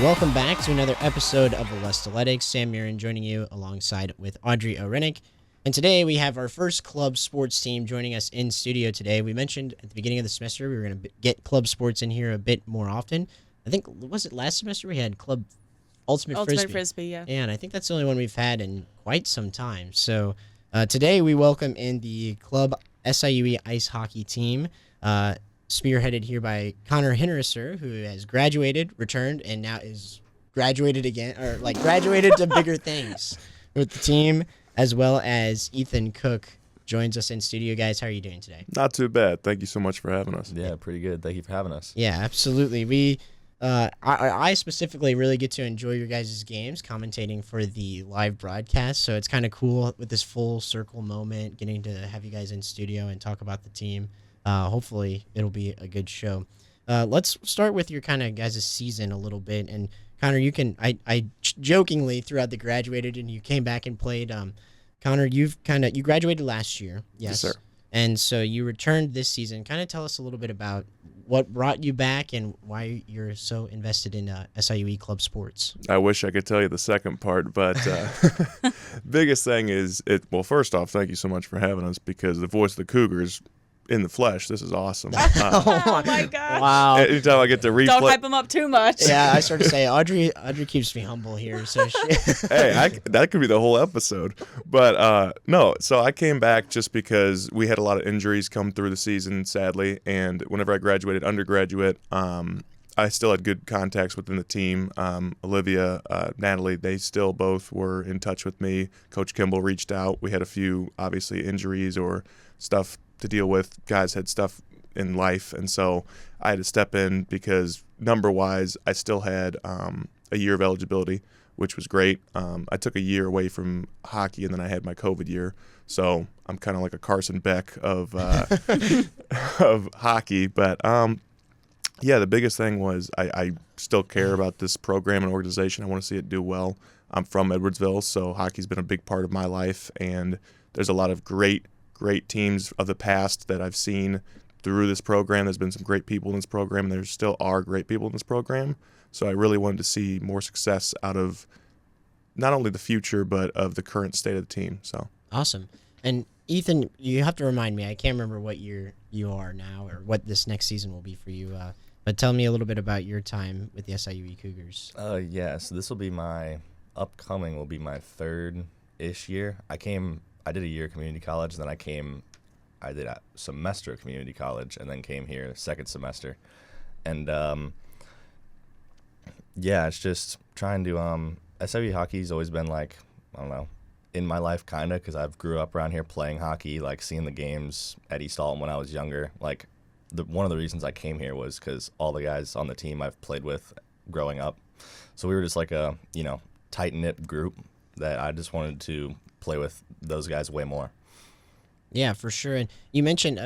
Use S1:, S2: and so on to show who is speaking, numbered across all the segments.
S1: Welcome back to another episode of Alestletics. Sam Mirren joining you alongside with Audrey O'Rennick. And today we have our first club sports team joining us in studio today. We mentioned at the beginning of the semester we were going to get club sports in here a bit more often. I think, was it last semester we had Club Ultimate Frisbee?
S2: Yeah.
S1: And I think that's the only one we've had in quite some time. So today we welcome in the Club SIUE Ice Hockey team, spearheaded here by Connor Hinterser, who has graduated, returned, and now is graduated again, or like graduated to bigger things with the team, as well as Ethan Cook joins us in studio. Guys, how are you doing today?
S3: Not too bad. Thank you so much for having us.
S4: Yeah, pretty good. Thank you for having us.
S1: Yeah, absolutely. I specifically really get to enjoy your guys' games, commentating for the live broadcast, so it's kind of cool with this full circle moment, getting to have you guys in studio and talk about the team. Hopefully it'll be a good show. Let's start with your kind of guys' season a little bit. And Connor, you can, I jokingly throughout the graduated and you came back and played. Connor, you graduated last year.
S3: Yes, sir.
S1: And so you returned this season. Kind of tell us a little bit about what brought you back and why you're so invested in SIUE Club Sports.
S3: I wish I could tell you the second part, but biggest thing is well, first off, thank you so much for having us, because the voice of the Cougars in the flesh, this is awesome.
S2: Oh my gosh.
S1: Wow.
S3: Anytime I get to replay.
S2: Don't hype them up too much.
S1: Yeah, I sort of say Audrey keeps me humble here. So
S3: Hey, that could be the whole episode. But no, so I came back just because we had a lot of injuries come through the season, sadly. And whenever I graduated undergraduate, I still had good contacts within the team. Olivia, Natalie, they still both were in touch with me. Coach Kimball reached out. We had a few, obviously, injuries or stuff to deal with. Guys had stuff in life, and so I had to step in because number-wise, I still had a year of eligibility, which was great. I took a year away from hockey, and then I had my COVID year, so I'm kind of like a Carson Beck of of hockey. But yeah, the biggest thing was I still care about this program and organization. I want to see it do well. I'm from Edwardsville, so hockey's been a big part of my life, and there's a lot of great teams of the past that I've seen through this program. There's been some great people in this program, and there still are great people in this program. So I really wanted to see more success out of not only the future, but of the current state of the team. So
S1: awesome. And Ethan, you have to remind me, I can't remember what year you are now or what this next season will be for you. But tell me a little bit about your time with the SIUE Cougars.
S4: Yeah, so this will be my third-ish year. I did a year of community college, and then I did a semester of community college, and then came here second semester. And, yeah, it's just trying to SIUE hockey's always been, like, I don't know, in my life kind of, because I've grew up around here playing hockey, like seeing the games at East Alton when I was younger. Like, one of the reasons I came here was because all the guys on the team I've played with growing up. So we were just like a, tight-knit group that I just wanted to play with those guys way more.
S1: Yeah, for sure. And you mentioned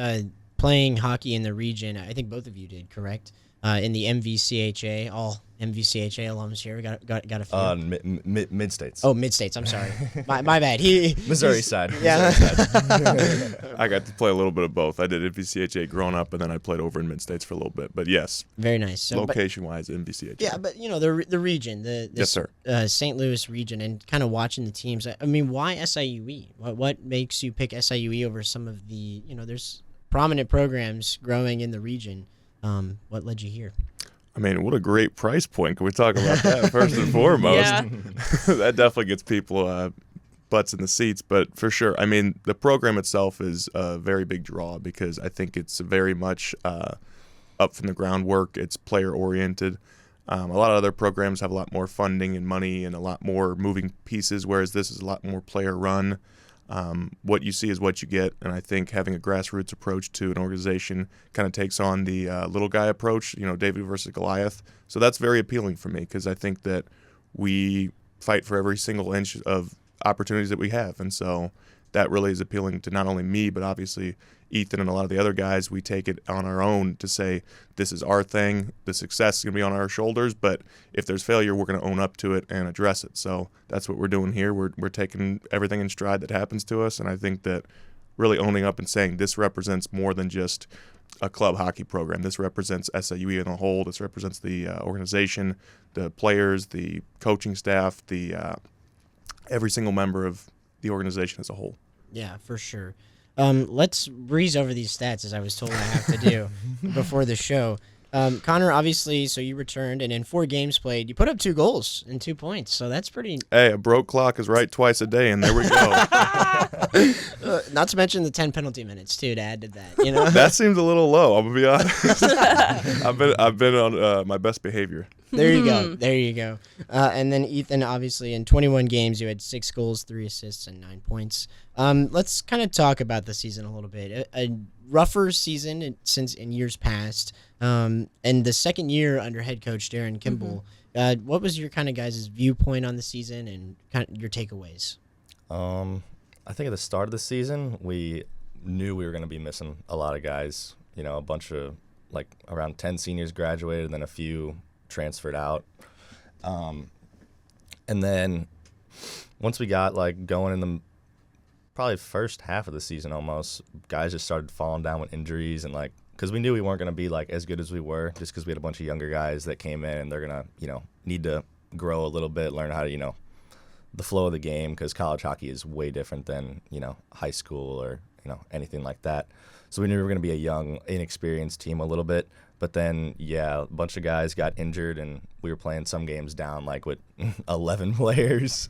S1: playing hockey in the region. I think both of you did, correct? In the MVCHA, all MVCHA alums here. We got a few.
S4: Mid-states.
S1: Oh, mid-states. I'm sorry. my bad.
S4: Missouri side.
S1: Yeah.
S4: Missouri side.
S3: I got to play a little bit of both. I did MVCHA growing up, and then I played over in mid-states for a little bit. But yes,
S1: very nice. So,
S3: location-wise, MVCHA.
S1: Yeah, but the region,
S3: yes, sir.
S1: St. Louis region, and kind of watching the teams. I mean, why SIUE? What makes you pick SIUE over some of the there's prominent programs growing in the region? What led you here?
S3: I mean, what a great price point. Can we talk about that first and foremost?
S2: Yeah.
S3: That definitely gets people butts in the seats. But for sure, I mean, the program itself is a very big draw because I think it's very much up from the groundwork. It's player-oriented. A lot of other programs have a lot more funding and money and a lot more moving pieces, whereas this is a lot more player-run. What you see is what you get, and I think having a grassroots approach to an organization kind of takes on the little guy approach, David versus Goliath. So that's very appealing for me because I think that we fight for every single inch of opportunities that we have, and so that really is appealing to not only me, but obviously Ethan and a lot of the other guys. We take it on our own to say, this is our thing, the success is going to be on our shoulders, but if there's failure, we're going to own up to it and address it. So that's what we're doing here. We're taking everything in stride that happens to us, and I think that really owning up and saying this represents more than just a club hockey program. This represents SIUE in a whole. This represents the organization, the players, the coaching staff, the every single member of the organization as a whole.
S1: Yeah, for sure. Let's breeze over these stats, as I was told I have to do before the show. Connor, obviously, so you returned, and in 4 games played, you put up 2 goals and 2 points. So that's pretty.
S3: Hey, a broke clock is right twice a day, and there we go.
S1: Not to mention the 10 penalty minutes too to add to that. You know,
S3: That seems a little low. I'm gonna be honest. I've been on my best behavior.
S1: There you go. There you go. And then Ethan, obviously, in 21 games, you had 6 goals, 3 assists, and 9 points. Let's kind of talk about the season a little bit. A rougher season since in years past. And the second year under head coach Darren Kimball. What was your kind of guys' viewpoint on the season and kind of your takeaways?
S4: I think at the start of the season, we knew we were going to be missing a lot of guys. You know, a bunch of, like, around 10 seniors graduated, and then a few transferred out. And then once we got, like, going in the probably first half of the season almost, guys just started falling down with injuries and, like, because we knew we weren't going to be, like, as good as we were just because we had a bunch of younger guys that came in and they're going to, you know, need to grow a little bit, learn how to, you know, the flow of the game, because college hockey is way different than, you know, high school or, you know, anything like that. So we knew we were going to be a young, inexperienced team a little bit. But then, yeah, a bunch of guys got injured, and we were playing some games down, like, with 11 players.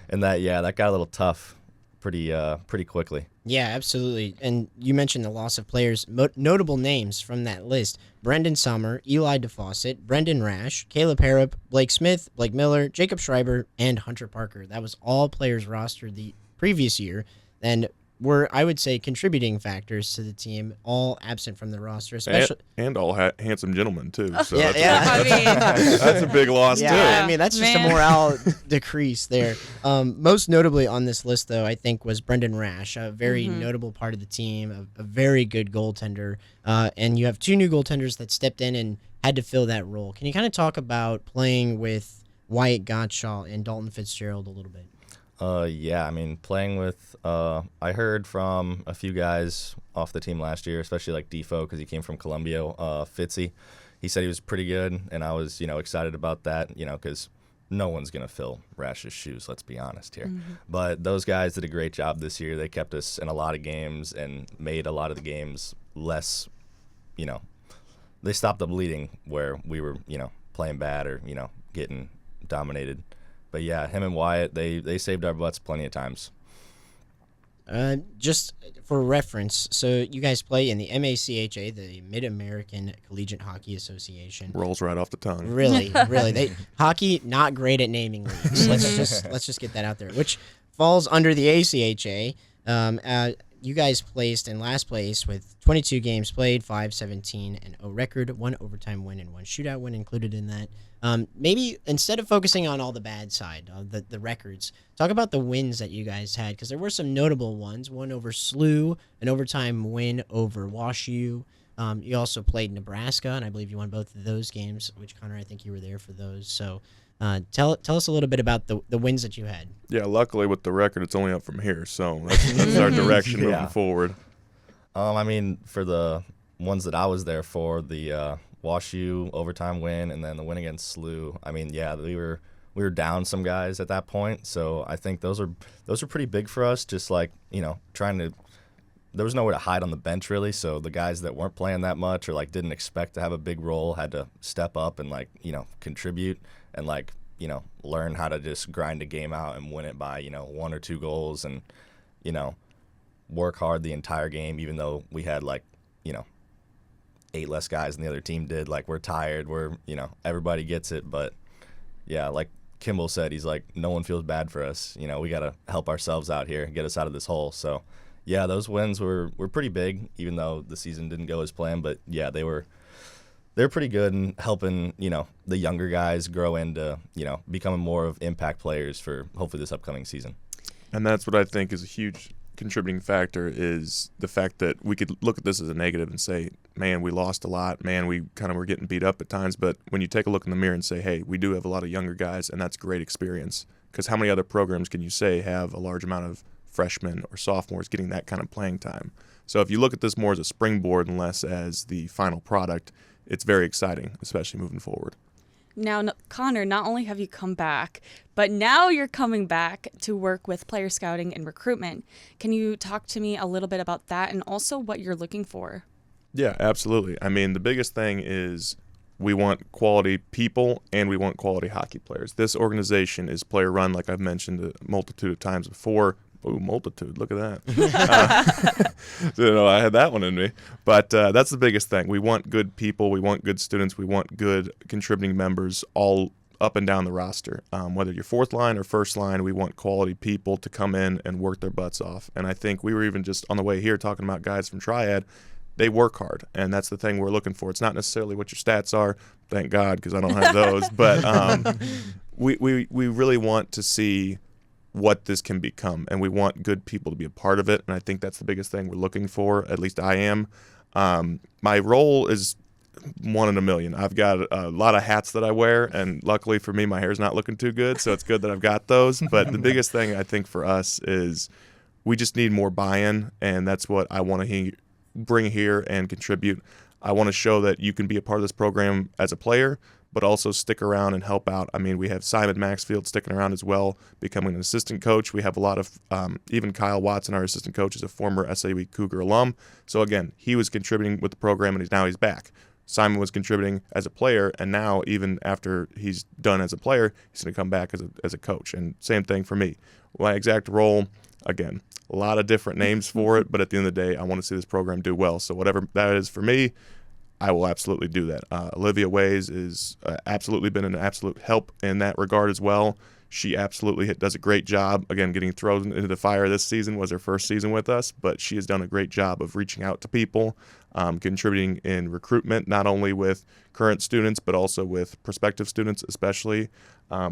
S4: And that got a little tough pretty quickly.
S1: Yeah, absolutely. And you mentioned the loss of players. Notable names from that list: Brendan Sommer, Eli DeFawcett, Brendan Rash, Caleb Harrop, Blake Smith, Blake Miller, Jacob Schreiber, and Hunter Parker. That was all players rostered the previous year, and were, I would say, contributing factors to the team, all absent from the roster, especially
S3: and all handsome gentlemen too. So
S1: Yeah,
S3: that's a big loss too.
S1: I mean, that's just a morale decrease there. Most notably on this list, though, I think was Brendan Rash, a very notable part of the team, a very good goaltender. And you have 2 new goaltenders that stepped in and had to fill that role. Can you kind of talk about playing with Wyatt Gottschall and Dalton Fitzgerald a little bit?
S4: Yeah, I mean, playing with, I heard from a few guys off the team last year, especially like Defo, because he came from Columbia, Fitzy. He said he was pretty good, and I was, you know, excited about that, you know, because no one's going to fill Rash's shoes, let's be honest here. But those guys did a great job this year. They kept us in a lot of games and made a lot of the games less, you know, they stopped the bleeding where we were, you know, playing bad or, you know, getting dominated. But yeah, him and Wyatt, they saved our butts plenty of times.
S1: Just for reference, so you guys play in the MACHA, the Mid-American Collegiate Hockey Association.
S3: Rolls right off the tongue.
S1: Really. Hockey not great at naming leagues. Let's just get that out there. Which falls under the ACHA. You guys placed in last place with 22 games played, 5-17 and 0 record, 1 overtime win and 1 shootout win included in that. Maybe instead of focusing on all the bad side, the records, talk about the wins that you guys had, because there were some notable ones. One over SIUE, an overtime win over WashU. You also played Nebraska, and I believe you won both of those games, which, Connor, I think you were there for those. So tell us a little bit about the wins that you had.
S3: Yeah, luckily with the record, it's only up from here, so that's our direction moving forward.
S4: I mean, for the ones that I was there for, the WashU overtime win and then the win against SIUE, I mean, yeah, we were down some guys at that point, so I think those are pretty big for us. Just like, you know, there was nowhere to hide on the bench really, so the guys that weren't playing that much or like didn't expect to have a big role had to step up and, like, you know, contribute and, like, you know, learn how to just grind a game out and win it by, you know, 1 or 2 goals and, you know, work hard the entire game, even though we had, like, you know, 8 less guys than the other team did. Like, we're tired, you know, everybody gets it, but yeah, like Kimball said, he's like, no one feels bad for us. You know, we got to help ourselves out here and get us out of this hole. So yeah, those wins were pretty big, even though the season didn't go as planned, but yeah, they're pretty good in helping, you know, the younger guys grow into, you know, becoming more of impact players for hopefully this upcoming season.
S3: And that's what I think is a huge contributing factor, is the fact that we could look at this as a negative and say, man, we lost a lot, man, we kind of were getting beat up at times. But when you take a look in the mirror and say, hey, we do have a lot of younger guys, and that's great experience, because how many other programs can you say have a large amount of freshmen or sophomores getting that kind of playing time. So if you look at this more as a springboard and less as the final product, it's very exciting, especially moving forward.
S2: Now, Connor, not only have you come back, but now you're coming back to work with player scouting and recruitment. Can you talk to me a little bit about that and also what you're looking for?
S3: Yeah, absolutely. I mean, the biggest thing is we want quality people and we want quality hockey players. This organization is player run, like I've mentioned a multitude of times before. Ooh, multitude, look at that. I had that one in me. But that's the biggest thing. We want good people. We want good students. We want good contributing members all up and down the roster. Whether you're fourth line or first line, we want quality people to come in and work their butts off. And I think we were even just on the way here talking about guys from Triad. They work hard, and that's the thing we're looking for. It's not necessarily what your stats are, thank God, because I don't have those. But we really want to see what this can become, and we want good people to be a part of it, and I think that's the biggest thing we're looking for. At least I am. My role is one in a million. I've got a lot of hats that I wear, and luckily for me, my hair's not looking too good, so it's good that I've got those. But the biggest thing I think for us is we just need more buy-in, and that's what I want to bring here and contribute. I want to show that you can be a part of this program as a player, but also stick around and help out. I mean, we have Simon Maxfield sticking around as well, becoming an assistant coach. We have a lot of, even Kyle Watson, our assistant coach, is a former SIUE Cougar alum. So again, he was contributing with the program, and now he's back. Simon was contributing as a player, and now even after he's done as a player, he's going to come back as a coach. And same thing for me. My exact role, again, a lot of different names for it, but at the end of the day, I want to see this program do well. So whatever that is for me, I will absolutely do that. Olivia Ways is absolutely been an absolute help in that regard as well. She absolutely does a great job. Again, getting thrown into the fire this season was her first season with us, but she has done a great job of reaching out to people, contributing in recruitment, not only with current students, but also with prospective students especially.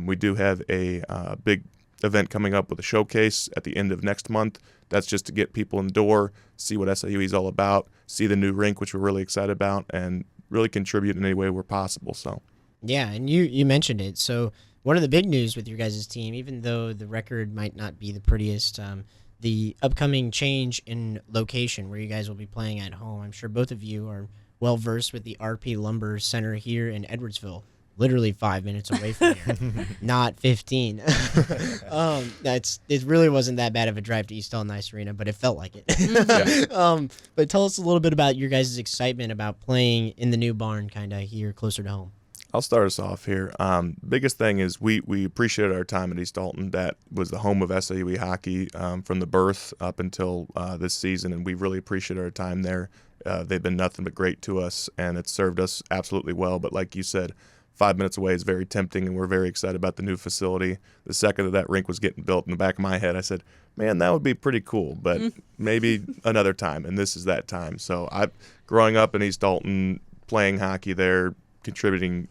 S3: We do have a big event coming up with a showcase at the end of next month. That's just to get people in the door, see what SIUE is all about, see the new rink, which we're really excited about, and really contribute in any way we're possible. So,
S1: yeah, and you mentioned it. So one of the big news with your guys' team, even though the record might not be the prettiest, the upcoming change in location where you guys will be playing at home. I'm sure both of you are well versed with the RP Lumber Center here in Edwardsville. Literally 5 minutes away from here, not 15. It really wasn't that bad of a drive to East Dalton Ice Arena, but it felt like it. But tell us a little bit about your guys' excitement about playing in the new barn, kind of here closer to home.
S3: I'll start us off here. Biggest thing is we appreciated our time at East Dalton. That was the home of SIUE hockey from the birth up until this season, and we really appreciate our time there. They've been nothing but great to us, and it's served us absolutely well. But like you said, 5 minutes away is very tempting, and we're very excited about the new facility. The second that rink was getting built, in the back of my head, I said, man, that would be pretty cool, but maybe another time, and this is that time. So growing up in East Dalton, playing hockey there, contributing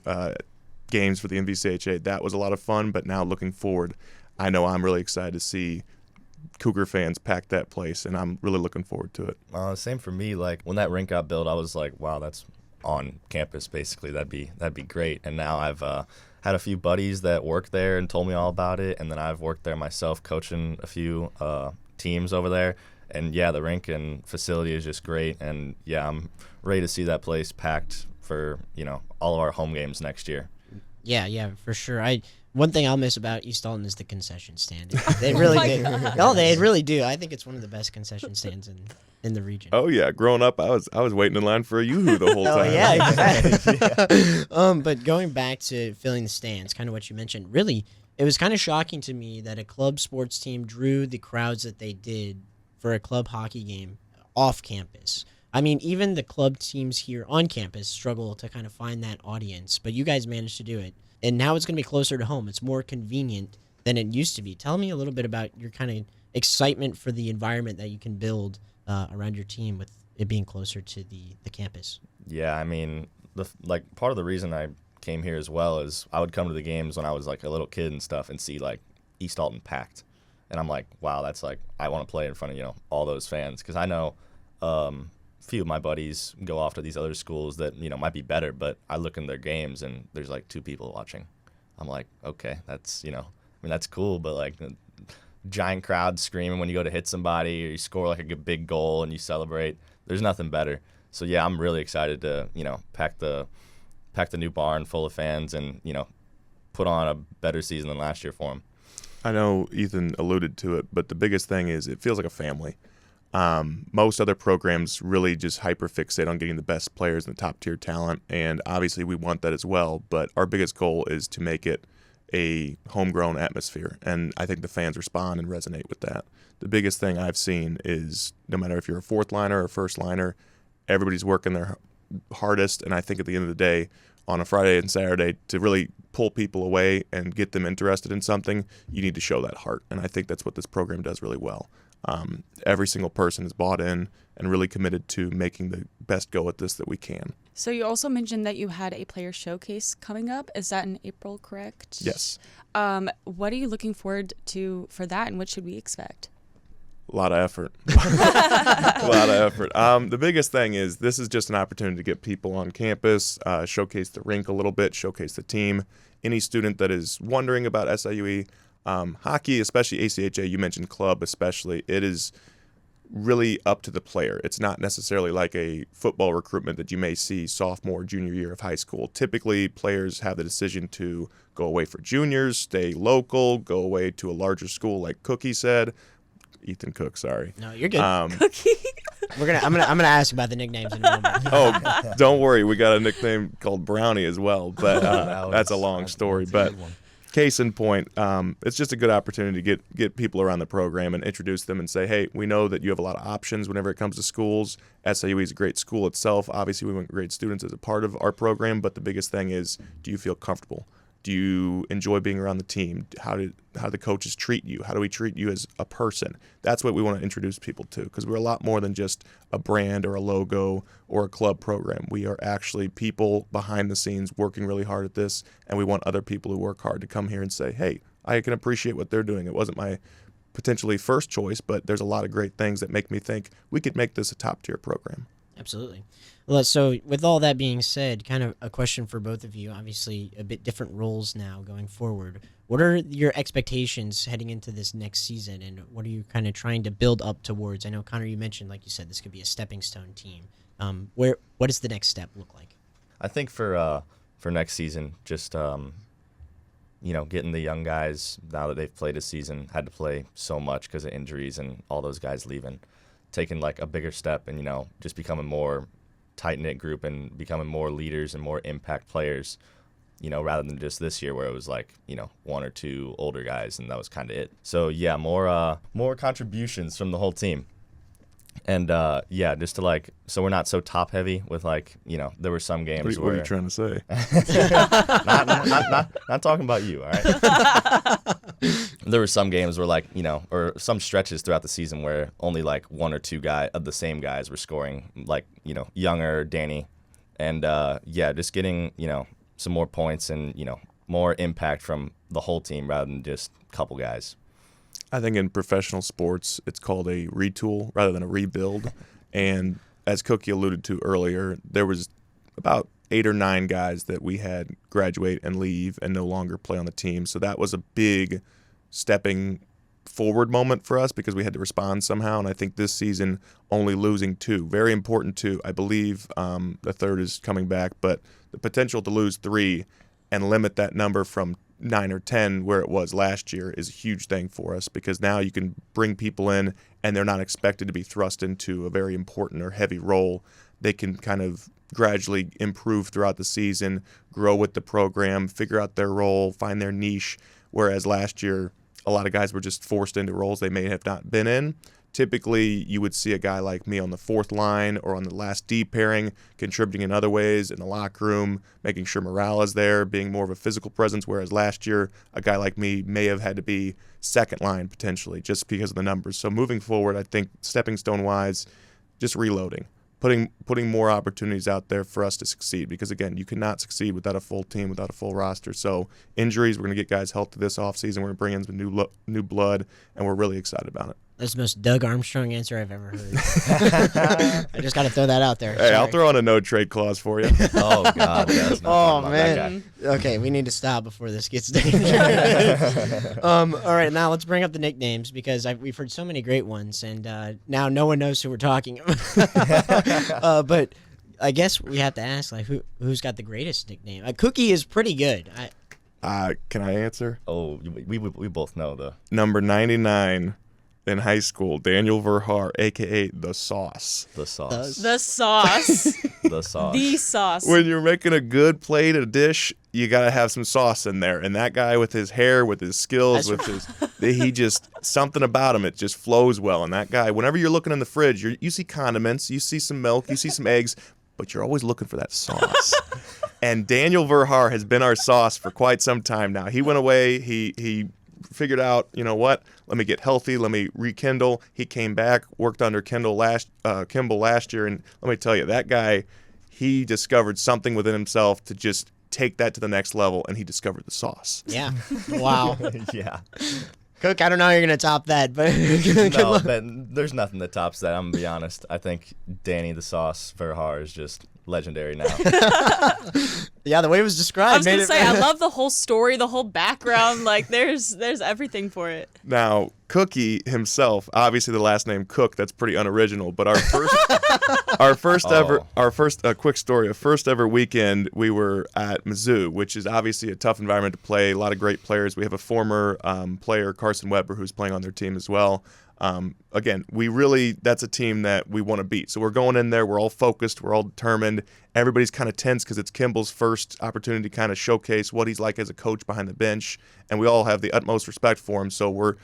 S3: games for the MVCHA, that was a lot of fun, but now looking forward, I know I'm really excited to see Cougar fans pack that place, and I'm really looking forward to it.
S4: Same for me. Like, when that rink got built, I was like, wow, that's on campus basically. That'd be great. And now I've had a few buddies that work there and told me all about it, and then I've worked there myself coaching a few teams over there. And yeah, the rink and facility is just great, and yeah, I'm ready to see that place packed for all of our home games next year.
S1: Yeah, for sure. One thing I'll miss about East Dalton is the concession stand. They really do. No, they really do. I think it's one of the best concession stands in the region.
S3: Oh yeah, growing up, I was waiting in line for a Yoo-hoo the whole time.
S1: Oh yeah, exactly. But going back to filling the stands, kind of what you mentioned, really, it was kind of shocking to me that a club sports team drew the crowds that they did for a club hockey game off campus. I mean, even the club teams here on campus struggle to kind of find that audience, but you guys managed to do it. And now it's going to be closer to home. It's more convenient than it used to be. Tell me a little bit about your kind of excitement for the environment that you can build around your team with it being closer to the campus.
S4: Yeah, I mean, part of the reason I came here as well is I would come to the games when I was like a little kid and stuff and see like East Dalton packed. And I'm like, wow, that's like, I want to play in front of, all those fans. Because I know few of my buddies go off to these other schools that might be better, but I look in their games and there's like 2 people watching. I'm like, okay, that's that's cool, but like giant crowd screaming when you go to hit somebody or you score like a big goal and you celebrate. There's nothing better. So yeah, I'm really excited to, pack the new barn full of fans and, put on a better season than last year for them.
S3: I know Ethan alluded to it, but the biggest thing is it feels like a family. Most other programs really just hyper-fixate on getting the best players and the top-tier talent, and obviously we want that as well, but our biggest goal is to make it a homegrown atmosphere, and I think the fans respond and resonate with that. The biggest thing I've seen is no matter if you're a fourth liner or a first liner, everybody's working their hardest, and I think at the end of the day, on a Friday and Saturday, to really pull people away and get them interested in something, you need to show that heart, and I think that's what this program does really well. Every single person is bought in and really committed to making the best go at this that we can.
S2: So you also mentioned that you had a player showcase coming up. Is that in April, correct?
S3: Yes.
S2: What are you looking forward to for that, and what should we expect?
S3: A lot of effort. A lot of effort. The biggest thing is this is just an opportunity to get people on campus, showcase the rink a little bit, showcase the team. Any student that is wondering about SIUE hockey, especially ACHA, you mentioned club especially, it is really up to the player. It's not necessarily like a football recruitment that you may see sophomore, junior year of high school. Typically, players have the decision to go away for juniors, stay local, go away to a larger school like Cookie said. Ethan Cook, sorry.
S1: No, you're good.
S2: Cookie.
S1: I'm gonna ask about the nicknames in a moment.
S3: Oh, don't worry, we got a nickname called Brownie as well, but that's a long story. But case in point, it's just a good opportunity to get people around the program and introduce them and say, hey, we know that you have a lot of options whenever it comes to schools. SIUE is a great school itself. Obviously, we want great students as a part of our program, but the biggest thing is, do you feel comfortable? Do you enjoy being around the team? How do the coaches treat you? How do we treat you as a person? That's what we want to introduce people to, because we're a lot more than just a brand or a logo or a club program. We are actually people behind the scenes working really hard at this, and we want other people who work hard to come here and say, hey, I can appreciate what they're doing. It wasn't my potentially first choice, but there's a lot of great things that make me think we could make this a top-tier program.
S1: Absolutely. Well, so with all that being said, kind of a question for both of you, obviously a bit different roles now going forward. What are your expectations heading into this next season, and what are you kind of trying to build up towards? I know, Connor, you mentioned, like you said, this could be a stepping stone team. What does the next step look like?
S4: I think for next season, just getting the young guys, now that they've played a season, had to play so much because of injuries and all those guys leaving, taking like a bigger step and just becoming more tight-knit group and becoming more leaders and more impact players, rather than just this year where it was like, one or two older guys and that was kind of it. So yeah, more contributions from the whole team. And just to so we're not so top heavy with there were some games
S3: What are you trying to say?
S4: not talking about you, all right? There were some games where or some stretches throughout the season where only one or two of the same guys were scoring, Younger, Danny, and just getting some more points and more impact from the whole team rather than just a couple guys.
S3: I think in professional sports, it's called a retool rather than a rebuild. And as Cookie alluded to earlier, there was about 8 or 9 guys that we had graduate and leave and no longer play on the team. So that was a big stepping forward moment for us because we had to respond somehow. And I think this season, only losing 2, very important 2. I believe the third is coming back, but the potential to lose 3 and limit that number from 9 or 10 where it was last year is a huge thing for us, because now you can bring people in and they're not expected to be thrust into a very important or heavy role. They can kind of gradually improve throughout the season, grow with the program, figure out their role, find their niche, whereas last year a lot of guys were just forced into roles they may have not been in. Typically, you would see a guy like me on the fourth line or on the last D pairing, contributing in other ways in the locker room, making sure morale is there, being more of a physical presence, whereas last year, a guy like me may have had to be second line potentially just because of the numbers. So moving forward, I think stepping stone-wise, just reloading, putting more opportunities out there for us to succeed, because, again, you cannot succeed without a full team, without a full roster. So injuries, we're going to get guys healthy this offseason. We're going to bring in some new blood, and we're really excited about it.
S1: That's the most Doug Armstrong answer I've ever heard. I just got to throw that out there.
S3: Hey,
S1: Sorry.
S3: I'll throw on a no trade clause for you.
S4: Oh God, yeah, let's not talk about that
S1: man.
S4: guy.
S1: Okay, we need to stop before this gets dangerous. All right, now let's bring up the nicknames because we've heard so many great ones, and now no one knows who we're talking about. But I guess we have to ask, like, who's got the greatest nickname? Cookie is pretty good.
S3: Can I answer?
S4: Oh, we both know the
S3: Number 99 in high school, Daniel Verhaar, a.k.a. The Sauce.
S4: sauce.
S2: The sauce.
S4: The sauce.
S2: The sauce.
S3: When you're making a good plate, a dish, you got to have some sauce in there. And that guy with his hair, with his skills, he just, something about him, it just flows well. And that guy, whenever you're looking in the fridge, you see condiments, you see some milk, you see some eggs, but you're always looking for that sauce. And Daniel Verhaar has been our sauce for quite some time now. He went away. He figured out, you know what? Let me get healthy. Let me rekindle. He came back, worked under Kimball last year, and let me tell you, that guy, he discovered something within himself to just take that to the next level, and he discovered the sauce.
S1: Yeah. Wow.
S4: Yeah.
S1: Cook, I don't know how you're going to top that, but
S4: No, there's nothing that tops that. I'm gonna be honest. I think Danny the Sauce Verhaar is just legendary now.
S1: yeah, the way it was described.
S2: I was gonna say, I love the whole story, the whole background. Like, there's everything for it.
S3: Now, Cookie himself, obviously the last name Cook, that's pretty unoriginal. But our first quick story, our first ever weekend, we were at Mizzou, which is obviously a tough environment to play. A lot of great players. We have a former player, Carson Weber, who's playing on their team as well. Again, that's a team that we want to beat. So we're going in there, we're all focused, we're all determined. Everybody's kind of tense because it's Kimball's first opportunity to kind of showcase what he's like as a coach behind the bench, and we all have the utmost respect for him. So we're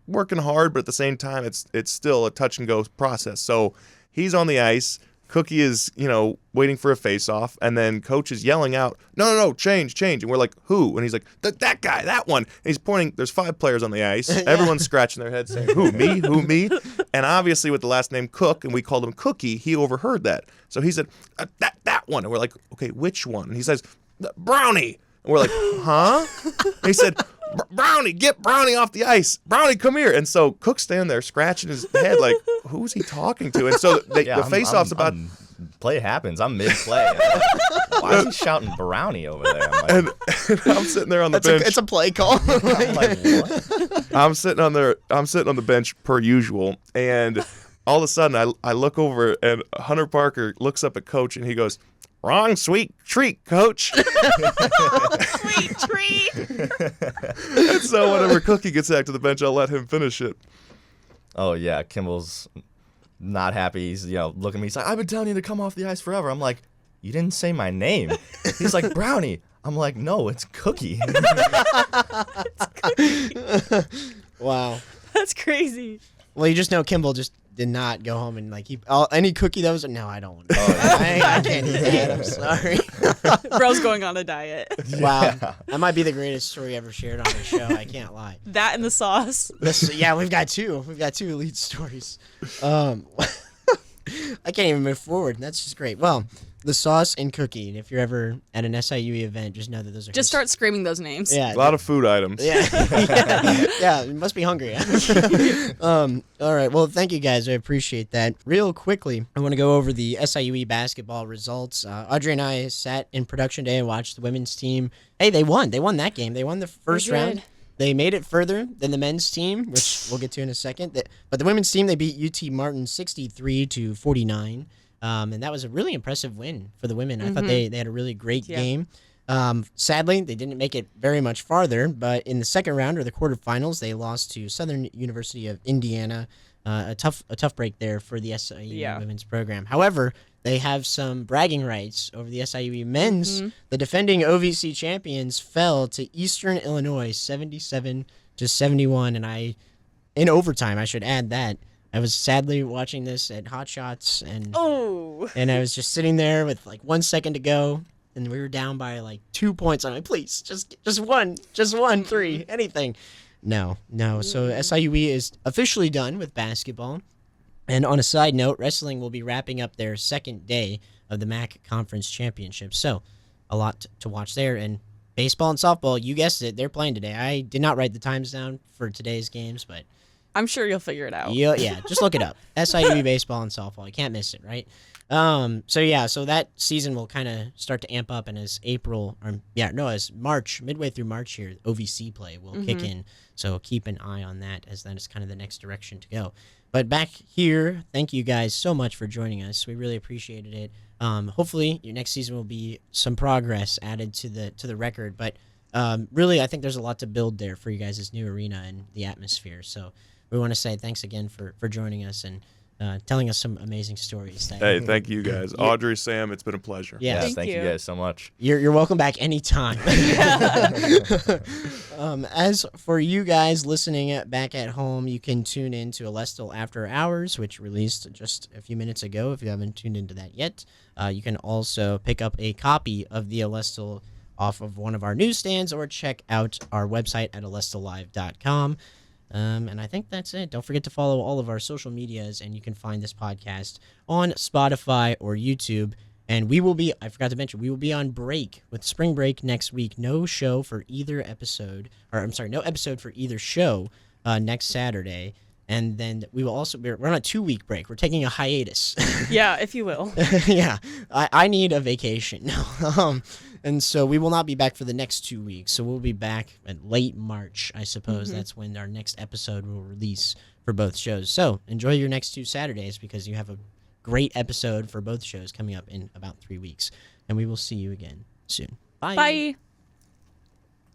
S3: working hard, but at the same time, it's still a touch and go process. So he's on the ice. Cookie is, waiting for a face-off, and then coach is yelling out, no, change. And we're like, who? And he's like, that guy, that one. And he's pointing, there's 5 players on the ice. Everyone's scratching their heads saying, who, me? Who, me? And obviously with the last name Cook, and we called him Cookie, he overheard that. So he said, that one. And we're like, okay, which one? And he says, Brownie. And we're like, huh? And he said, Brownie, get Brownie off the ice. Brownie, come here. And so Cook's standing there scratching his head like, who's he talking to? And so the face-off's about...
S4: Play happens. I'm mid-play. Why is he shouting Brownie over there? I'm like,
S3: and I'm sitting there on the bench.
S1: It's a play call.
S4: I'm like, what?
S3: I'm sitting on the bench per usual, and all of a sudden I look over and Hunter Parker looks up at coach and he goes, "Wrong sweet treat, coach."
S2: Sweet treat.
S3: And so whenever Cookie gets back to the bench, I'll let him finish it.
S4: Oh yeah, Kimball's not happy. He's looking at me. He's like, "I've been telling you to come off the ice forever." I'm like, "You didn't say my name." He's like, "Brownie." I'm like, "No, it's Cookie."
S1: Wow.
S2: That's crazy.
S1: Well, you just know Kimball just did not go home and any cookie that was. No, I don't want. I can't eat that. I'm sorry.
S2: Bro's going on a diet.
S1: Wow, that might be the greatest story ever shared on the show. I can't lie.
S2: That and the sauce.
S1: We've got two. We've got 2 elite stories. I can't even move forward. That's just great. Well, the sauce and Cookie. And if you're ever at an SIUE event, just know that those are
S2: Just start screaming those names.
S1: Yeah,
S3: A lot of food items.
S1: yeah. You must be hungry. All right. Well, thank you guys. I appreciate that. Real quickly, I want to go over the SIUE basketball results. Audrey and I sat in production day and watched the women's team. Hey, they won. They won that game. They won the first round. They made it further than the men's team, which we'll get to in a second. But the women's team, they beat UT Martin 63-49. And that was a really impressive win for the women. I thought they had a really great game. Sadly, they didn't make it very much farther, but in the second round or the quarterfinals, they lost to Southern University of Indiana. A tough break there for the SIUE women's program. However, they have some bragging rights over the SIUE men's. The defending OVC champions fell to Eastern Illinois 77-71, and in overtime, I should add that. I was sadly watching this at Hot Shots, and I was just sitting there with 1 second to go, and we were down by 2 points. I'm like, please, just one, 3, anything. No. So SIUE is officially done with basketball. And on a side note, wrestling will be wrapping up their second day of the MAC Conference Championship. So a lot to watch there. And baseball and softball, you guessed it, they're playing today. I did not write the times down for today's games, but
S2: I'm sure you'll figure it out.
S1: Yeah, just look it up. SIUE baseball and softball. You can't miss it, right? So that season will kind of start to amp up, and as March, midway through March here, OVC play will kick in. So keep an eye on that, as that is kind of the next direction to go. But back here, thank you guys so much for joining us. We really appreciated it. Hopefully, your next season will be some progress added to the record. But really, I think there's a lot to build there for you guys' new arena and the atmosphere. So we want to say thanks again for joining us and telling us some amazing stories.
S3: Hey, thank you guys. Audrey, Sam, it's been a pleasure.
S1: Yes.
S4: Thank you guys so much.
S1: You're welcome back anytime. As for you guys listening back at home, you can tune in to Alestle After Hours, which released just a few minutes ago. If you haven't tuned into that yet, you can also pick up a copy of the Alestle off of one of our newsstands, or check out our website at alestlelive.com. And I think that's it. Don't forget to follow all of our social medias, and you can find this podcast on Spotify or YouTube. And I forgot to mention, we will be on break with spring break next week. No episode for either show next Saturday. And then we will also, we're on a 2-week break. We're taking a hiatus.
S2: Yeah, if you will.
S1: Yeah, I need a vacation. And so we will not be back for the next 2 weeks. So we'll be back in late March, I suppose. That's when our next episode will release for both shows. So enjoy your next 2 Saturdays, because you have a great episode for both shows coming up in about 3 weeks. And we will see you again soon. Bye.
S2: Bye.